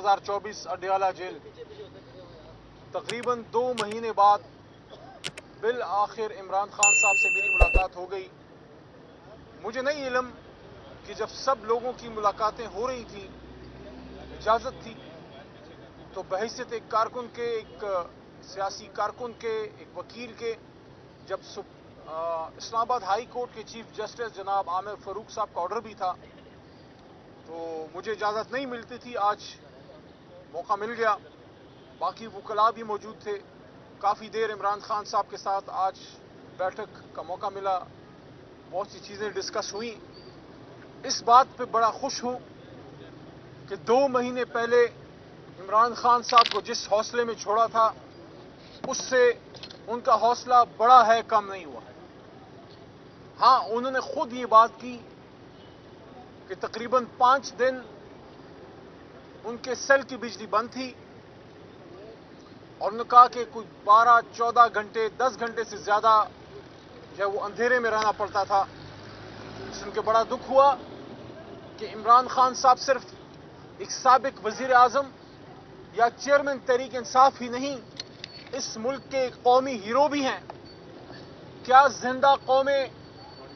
2024 Adiala jail. तकरीबन 2 महीने बाद बिल आखिर इमरान खान साहब से मेरी मुलाकात हो गई। मुझे नहीं इल्म कि जब सब लोगों की मुलाकातें हो रही थी, इजाज़त थी, तो बहैसियत एक कारकुन के, एक सियासी कारकुन के, एक वकील के, जब इस्लामाबाद हाई कोर्ट के चीफ जस्टिस जनाब आमिर फ़ारूक साहब का ऑर्डर भी था, तो मुझे इजाज़त नहीं मिलती थी। आज मौका मिल गया। बाकी वकला भी मौजूद थे। काफ़ी देर इमरान खान साहब के साथ आज बैठक का मौका मिला। बहुत सी चीज़ें डिस्कस हुई। इस बात पे बड़ा खुश हूँ कि 2 महीने पहले इमरान खान साहब को जिस हौसले में छोड़ा था, उससे उनका हौसला बड़ा है, कम नहीं हुआ। हाँ, उन्होंने खुद ये बात की कि तकरीबन 5 दिन उनके सेल की बिजली बंद थी और उन्होंने कहा कि कुछ 12-14 घंटे, 10 घंटे से ज़्यादा जो वो अंधेरे में रहना पड़ता था। सुन के बड़ा दुख हुआ कि इमरान खान साहब सिर्फ एक साबिक वज़ीर आज़म या चेयरमैन तहरीक इंसाफ ही नहीं, इस मुल्क के कौमी हीरो भी हैं। क्या जिंदा कौमें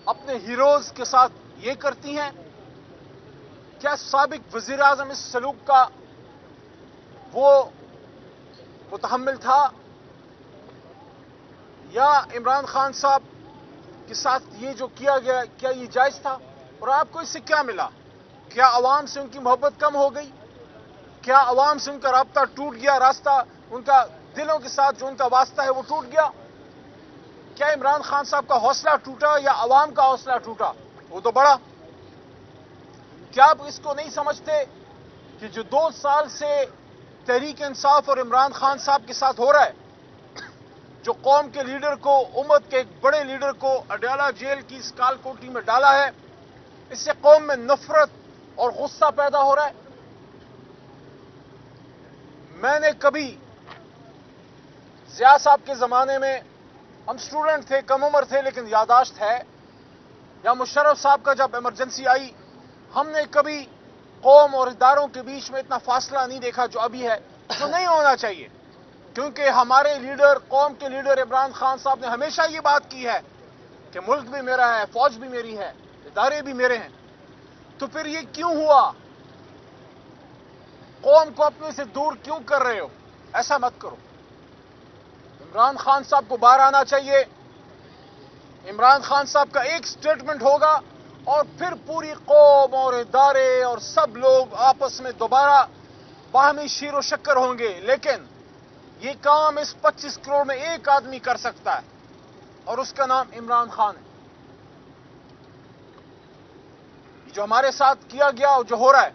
अपने हीरोज़ के साथ ये करती हैं? क्या साबिक वज़ीर आज़म इस सलूक का वो मुतहम्मिल था, या इमरान खान साहब के साथ ये जो किया गया, क्या ये जायज़ था? और आपको इससे क्या मिला? क्या अवाम से उनकी मोहब्बत कम हो गई? क्या अवाम से उनका राब्ता टूट गया? रास्ता उनका दिलों के साथ जो उनका वास्ता है वो टूट गया? क्या इमरान खान साहब का हौसला टूटा या अवाम का हौसला टूटा? वो तो बड़ा। क्या आप इसको नहीं समझते कि जो 2 साल से तहरीक इंसाफ और इमरान खान साहब के साथ हो रहा है, जो कौम के लीडर को, उम्मत के एक बड़े लीडर को अडियाला जेल की इस काल कोठरी में डाला है, इससे कौम में नफरत और गुस्सा पैदा हो रहा है? मैंने कभी ज़िया साहब के ज़माने में, हम स्टूडेंट थे, कम उम्र थे, लेकिन यादाश्त है, या मुशर्रफ साहब का जब इमरजेंसी आई, हमने कभी कौम और इदारों के बीच में इतना फासला नहीं देखा जो अभी है, जो नहीं होना चाहिए। क्योंकि हमारे लीडर, कौम के लीडर इमरान खान साहब ने हमेशा ये बात की है कि मुल्क भी मेरा है, फौज भी मेरी है, इदारे भी मेरे हैं। तो फिर ये क्यों हुआ? कौम को अपने से दूर क्यों कर रहे हो? ऐसा मत करो। इमरान खान साहब को बाहर आना चाहिए। इमरान खान साहब का एक स्टेटमेंट होगा और फिर पूरी कौम और इदारे और सब लोग आपस में दोबारा बाहमी शीरो शक्कर होंगे। लेकिन ये काम इस 25 करोड़ में एक आदमी कर सकता है और उसका नाम इमरान खान है। जो हमारे साथ किया गया और जो हो रहा है,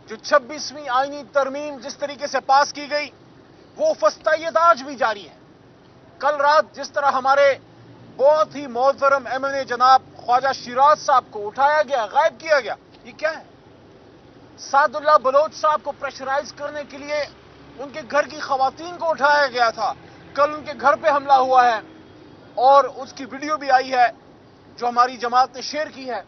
जो 26वीं आईनी तरमीम जिस तरीके से पास की गई, वो फस्तायत आज भी जारी है। कल रात जिस तरह हमारे बहुत ही मोहतरम एमएनए जनाब ख्वाजा शिराज साहब को उठाया गया, गायब किया गया, ये क्या है? सादुल्लाह बलोच साहब को प्रेशराइज करने के लिए उनके घर की खवातीन को उठाया गया था। कल उनके घर पे हमला हुआ है और उसकी वीडियो भी आई है जो हमारी जमात ने शेयर की है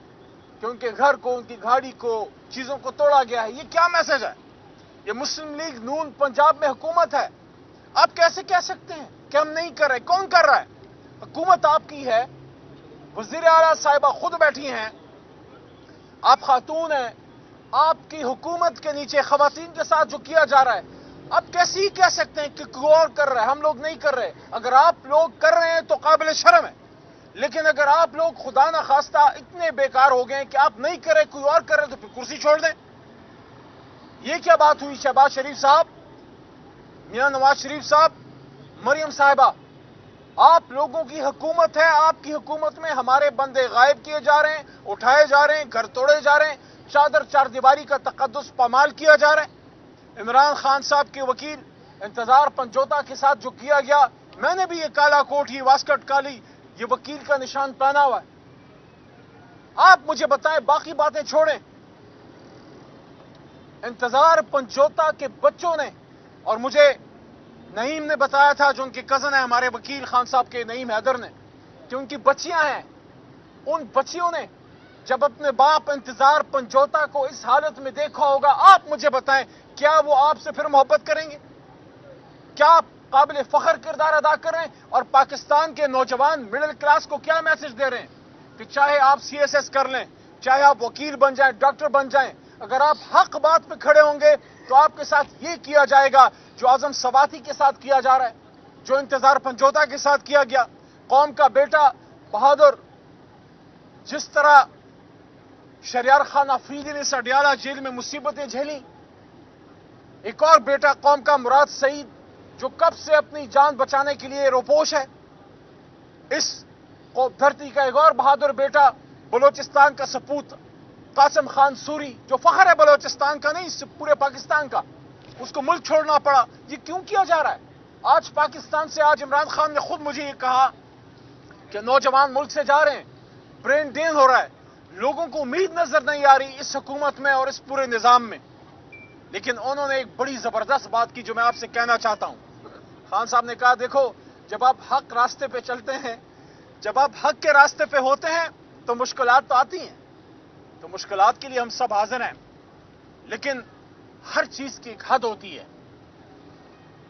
कि उनके घर को, उनकी गाड़ी को, चीजों को तोड़ा गया है। ये क्या मैसेज है? ये मुस्लिम लीग नून पंजाब में हुकूमत है। आप कैसे कह सकते हैं कि हम नहीं कर रहे? कौन कर रहा है? हुकूमत आपकी है, वज़ीर आला साहिबा खुद बैठी हैं, आप खातून हैं, आपकी हुकूमत के नीचे खवातीन के साथ जो किया जा रहा है, आप कैसे ही कह सकते हैं कि कोई और कर रहा है, हम लोग नहीं कर रहे? अगर आप लोग कर रहे हैं तो काबिल शर्म है, लेकिन अगर आप लोग खुदा न खास्ता इतने बेकार हो गए कि आप नहीं कर रहे, कोई और कर रहे, तो फिर कुर्सी छोड़ दें। ये क्या बात हुई? शहबाज शरीफ साहब, मियां नवाज शरीफ साहब, मरियम साहिबा, आप लोगों की हुकूमत है। आपकी हुकूमत में हमारे बंदे गायब किए जा रहे हैं, उठाए जा रहे हैं, घर तोड़े जा रहे हैं, चादर चारदीवारी का तकद्दुस पामाल किया जा रहा है। इमरान खान साहब के वकील इंतजार पंजोता के साथ जो किया गया, मैंने भी ये काला कोट, ये वास्कट काली, ये वकील का निशान पहना हुआ है। आप मुझे बताएं, बाकी बातें छोड़ें। इंतजार पंजोता के बच्चों ने, और मुझे नईम ने बताया था, जो उनके कजन है हमारे वकील खान साहब के, नईम हैदर ने, कि उनकी बच्चियां हैं, उन बच्चियों ने जब अपने बाप इंतजार पंजोता को इस हालत में देखा होगा, आप मुझे बताएं, क्या वो आपसे फिर मोहब्बत करेंगे? क्या आप काबिल फख्र किरदार अदा कर रहे हैं? और पाकिस्तान के नौजवान मिडिल क्लास को क्या मैसेज दे रहे हैं कि चाहे आप CSS कर लें, चाहे आप वकील बन जाएं, डॉक्टर बन जाएं, अगर आप हक बात पे खड़े होंगे तो आपके साथ ये किया जाएगा जो आजम सवाती के साथ किया जा रहा है, जो इंतजार पंजोता के साथ किया गया। कौम का बेटा बहादुर, जिस तरह शरियार खान अफरीदी ने सडियाला जेल में मुसीबतें झेली, एक और बेटा कौम का मुराद सईद, जो कब से अपनी जान बचाने के लिए रोपोश है। इस धरती का एक और बहादुर बेटा बलोचिस्तान का सपूत कासिम खान सूरी, जो फख्र है बलोचिस्तान का नहीं पूरे पाकिस्तान का, उसको मुल्क छोड़ना पड़ा। ये क्यों किया जा रहा है? आज पाकिस्तान से, आज इमरान खान ने खुद मुझे ये कहा कि नौजवान मुल्क से जा रहे हैं, ब्रेन ड्रेन हो रहा है, लोगों को उम्मीद नजर नहीं आ रही इस हुकूमत में और इस पूरे निजाम में। लेकिन उन्होंने एक बड़ी जबरदस्त बात की जो मैं आपसे कहना चाहता हूं। खान साहब ने कहा, देखो जब आप हक रास्ते पे चलते हैं, जब आप हक के रास्ते पे होते हैं तो मुश्किलात तो आती हैं, तो मुश्किलात के लिए हम सब हाजिर हैं, लेकिन हर चीज की एक हद होती है।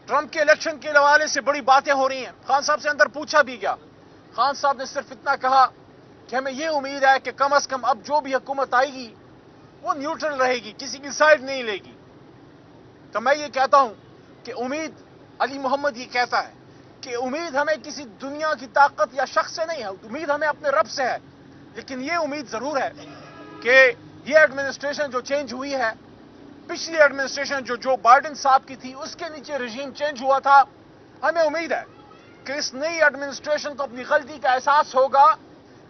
ट्रंप के इलेक्शन के हवाले से बड़ी बातें हो रही हैं, खान साहब से अंदर पूछा भी गया। खान साहब ने सिर्फ इतना कहा कि हमें यह उम्मीद है कि कम से कम अब जो भी हुकूमत आएगी वो न्यूट्रल रहेगी, किसी की साइड नहीं लेगी। तो मैं ये कहता हूं कि उम्मीद, अली मोहम्मद ये कहता है कि उम्मीद हमें किसी दुनिया की ताकत या शख्स से नहीं है, उम्मीद हमें अपने रब से है। लेकिन ये उम्मीद जरूर है कि ये एडमिनिस्ट्रेशन जो चेंज हुई है, पिछली एडमिनिस्ट्रेशन जो बाइडेन साहब की थी, उसके नीचे रजीम चेंज हुआ था, हमें उम्मीद है कि इस नई एडमिनिस्ट्रेशन को अपनी गलती का एहसास होगा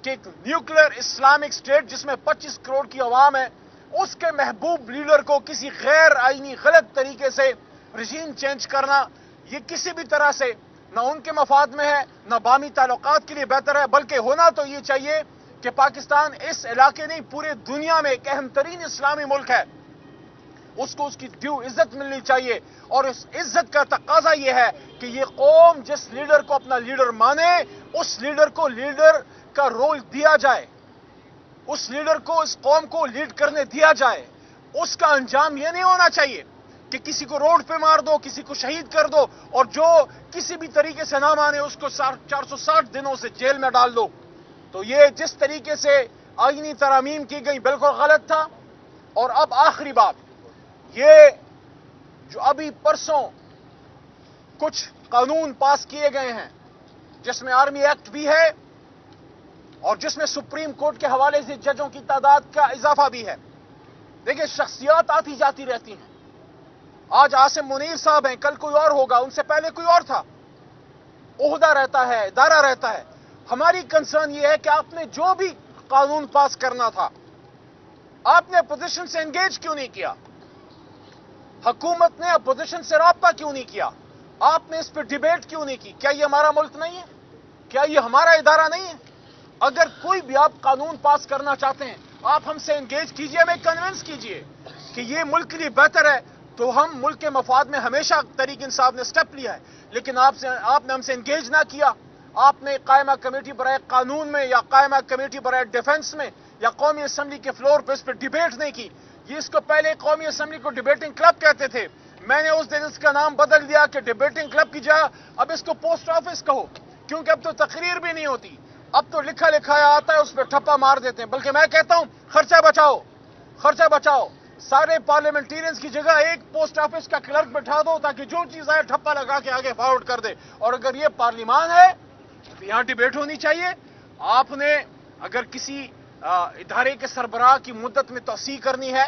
कि एक न्यूक्लियर इस्लामिक स्टेट जिसमें 25 करोड़ की आवाम है, उसके महबूब लीडर को किसी गैर आईनी गलत तरीके से रजीम चेंज करना, ये किसी भी तरह से ना उनके मफाद में है, ना बामी ताल्लुकात के लिए बेहतर है। बल्कि होना तो ये चाहिए कि पाकिस्तान इस इलाके नहीं पूरे दुनिया में एक अहम तरीन इस्लामी मुल्क है, उसको उसकी ड्यू इज्जत मिलनी चाहिए। और इस इज्जत का तकाजा यह है कि ये कौम जिस लीडर को अपना लीडर माने, उस लीडर को लीडर का रोल दिया जाए, उस लीडर को इस कौम को लीड करने दिया जाए। उसका अंजाम यह नहीं होना चाहिए कि किसी को रोड पे मार दो, किसी को शहीद कर दो, और जो किसी भी तरीके से ना माने उसको 460 दिनों से जेल में डाल दो। तो ये जिस तरीके से आईनी तरामीम की गई बिल्कुल गलत था। और अब आखिरी बात, ये जो अभी परसों कुछ कानून पास किए गए हैं जिसमें आर्मी एक्ट भी है और जिसमें सुप्रीम कोर्ट के हवाले से जजों की तादाद का इजाफा भी है। देखिए, शख्सियात आती जाती रहती हैं। आज आसिम मुनीर साहब हैं, कल कोई और होगा, उनसे पहले कोई और था। ओहदा रहता है, इदारा रहता है। हमारी कंसर्न यह है कि आपने जो भी कानून पास करना था, आपने अपोजिशन से एंगेज क्यों नहीं किया? हुकूमत ने अपोजिशन से राब्ता क्यों नहीं किया? आपने इस पर डिबेट क्यों नहीं की? क्या ये हमारा मुल्क नहीं है? क्या ये हमारा इदारा नहीं है? अगर कोई भी आप कानून पास करना चाहते हैं, आप हमसे एंगेज कीजिए, हमें कन्विंस कीजिए कि ये मुल्क के लिए बेहतर है। तो हम मुल्क के मफाद में हमेशा तहरीक इंसाफ ने स्टेप लिया है, लेकिन आपने हमसे एंगेज ना किया। आपने कायमा कमेटी बराए कानून में या कायमा कमेटी बराए डिफेंस में या कौमी असम्बली के फ्लोर पर इस पर डिबेट नहीं की। ये इसको पहले कौमी असम्बली को डिबेटिंग क्लब कहते थे, मैंने उस दिन इसका नाम बदल दिया कि डिबेटिंग क्लब की जगह अब इसको पोस्ट ऑफिस कहो, क्योंकि अब तो तकरीर भी नहीं होती, अब तो लिखा लिखाया आता है, उस पर ठप्पा मार देते हैं। बल्कि मैं कहता हूं खर्चा बचाओ, खर्चा बचाओ। सारे पार्लियामेंटेरियंस की जगह एक पोस्ट ऑफिस का क्लर्क बैठा दो ताकि जो चीज आए ठप्पा लगा के आगे फॉरवर्ड कर दे। और अगर ये पार्लियामान है तो यहां डिबेट होनी चाहिए। आपने अगर किसी इदारे के सरबराह की मुद्दत में तोसी करनी है,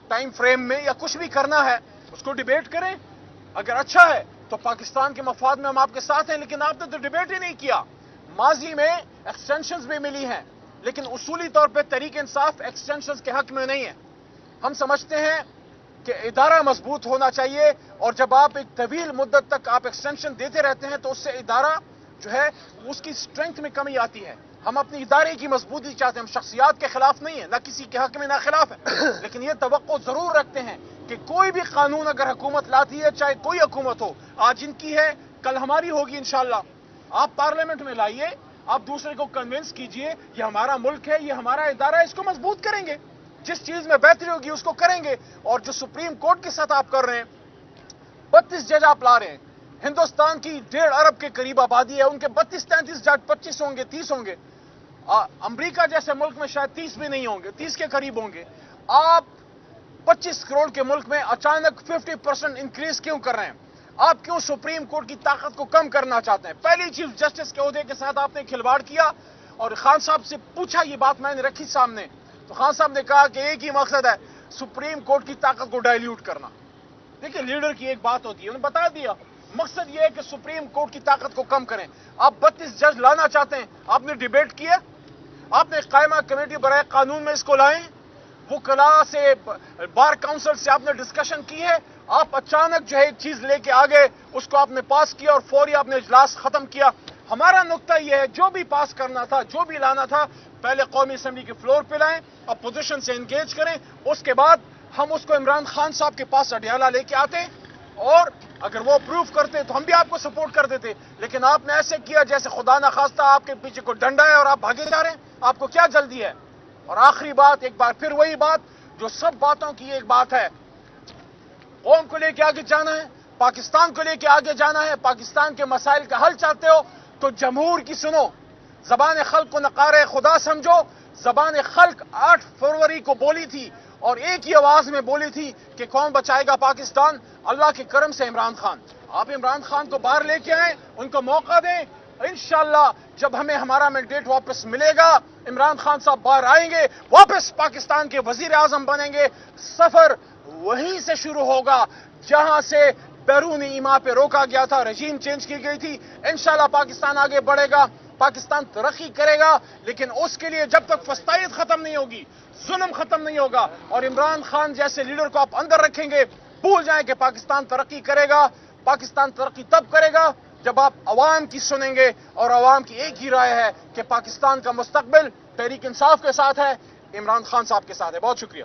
टाइम फ्रेम में, या कुछ भी करना है, उसको डिबेट करें। अगर अच्छा है तो पाकिस्तान के मफाद में हम आपके साथ हैं, लेकिन आपने तो डिबेट ही नहीं किया। माजी में एक्सटेंशंस भी मिली हैं, लेकिन उसूली तौर पर तहरीक इंसाफ एक्सटेंशंस के हक में नहीं है। हम समझते हैं कि इदारा मजबूत होना चाहिए, और जब आप एक तवील मुद्दत तक आप एक्सटेंशन देते रहते हैं तो उससे इदारा जो है उसकी स्ट्रेंथ में कमी आती है। हम अपनी इदारे की मजबूती चाहते हैं, हम शख्सियात के खिलाफ नहीं है, ना किसी के हक में ना खिलाफ है, लेकिन ये तवक्को जरूर रखते हैं कि कोई भी कानून अगर हुकूमत लाती है, चाहे कोई हुकूमत हो, आज इनकी है कल हमारी होगी इंशाअल्लाह, आप पार्लियामेंट में लाइए, آپ دوسرے کو کنونس کیجئے یہ ہمارا ملک ہے، یہ ہمارا ادارہ ہے، اس کو مضبوط کریں گے، جس چیز میں بہتری ہوگی اس کو کریں گے۔ اور جو سپریم کورٹ کے ساتھ آپ کر رہے ہیں، 32 جج آپ لا رہے ہیں، ہندوستان کی 1.5 ارب کے قریب آبادی ہے، ان کے 32-33 جج 25 ہوں گے، 30 ہوں گے، امریکہ جیسے ملک میں شاید 30 بھی نہیں ہوں گے، 30 کے قریب ہوں گے۔ آپ 25 کروڑ کے ملک میں اچانک 50% انکریز کیوں کر رہے ہیں؟ آپ کیوں سپریم کورٹ کی طاقت کو کم کرنا چاہتے ہیں؟ پہلی چیف جسٹس کے عہدے کے ساتھ آپ نے کھلواڑ کیا، اور خان صاحب سے پوچھا، یہ بات میں نے رکھی سامنے، تو خان صاحب نے کہا کہ ایک ہی مقصد ہے، سپریم کورٹ کی طاقت کو ڈائلیوٹ کرنا۔ دیکھیں لیڈر کی ایک بات ہوتی ہے، انہوں نے بتا دیا، مقصد یہ ہے کہ سپریم کورٹ کی طاقت کو کم کریں۔ آپ 32 جج لانا چاہتے ہیں، آپ نے ڈیبیٹ کیا، آپ نے قائمہ کمیٹی برائے قانون میں اس کو لائیں، وہ کلا سے بار کاؤنسل سے آپ نے ڈسکشن کی ہے، آپ اچانک جو ہے ایک چیز لے کے آگے، اس کو آپ نے پاس کیا اور فوری آپ نے اجلاس ختم کیا۔ ہمارا نقطہ یہ ہے، جو بھی پاس کرنا تھا، جو بھی لانا تھا، پہلے قومی اسمبلی کے فلور پہ لائیں، اپوزیشن سے انگیج کریں، اس کے بعد ہم اس کو عمران خان صاحب کے پاس اڈیالہ لے کے آتے، اور اگر وہ اپروو کرتے تو ہم بھی آپ کو سپورٹ کر دیتے۔ لیکن آپ نے ایسے کیا جیسے خدا نخواستہ آپ کے پیچھے کو ڈنڈا ہے اور آپ بھاگے جا رہے ہیں، آپ کو کیا جلدی ہے؟ اور آخری بات، ایک بار پھر وہی بات جو سب باتوں کی ایک بات ہے، قوم کو لے کے آگے جانا ہے، پاکستان کو لے کے آگے جانا ہے، پاکستان کے مسائل کا حل چاہتے ہو تو جمہور کی سنو، زبان خلق کو نکار خدا سمجھو۔ زبان خلق 8 فروری کو بولی تھی اور ایک ہی آواز میں بولی تھی کہ کون بچائے گا پاکستان؟ اللہ کے کرم سے عمران خان۔ آپ عمران خان کو باہر لے کے آئیں، ان کو موقع دیں، انشاءاللہ جب ہمیں ہمارا مینڈیٹ واپس ملے گا، عمران خان صاحب باہر آئیں گے، واپس پاکستان کے وزیر اعظم بنیں گے۔ سفر وہیں سے شروع ہوگا جہاں سے بیرون ایما پہ روکا گیا تھا، رجیم چینج کی گئی تھی۔ انشاءاللہ پاکستان آگے بڑھے گا، پاکستان ترقی کرے گا، لیکن اس کے لیے جب تک فسطائیت ختم نہیں ہوگی، ظلم ختم نہیں ہوگا، اور عمران خان جیسے لیڈر کو آپ اندر رکھیں گے، بھول جائیں کہ پاکستان ترقی کرے گا۔ پاکستان ترقی تب کرے گا جب آپ عوام کی سنیں گے، اور عوام کی ایک ہی رائے ہے کہ پاکستان کا مستقبل تحریک انصاف کے ساتھ ہے، عمران خان صاحب کے ساتھ ہے۔ بہت شکریہ۔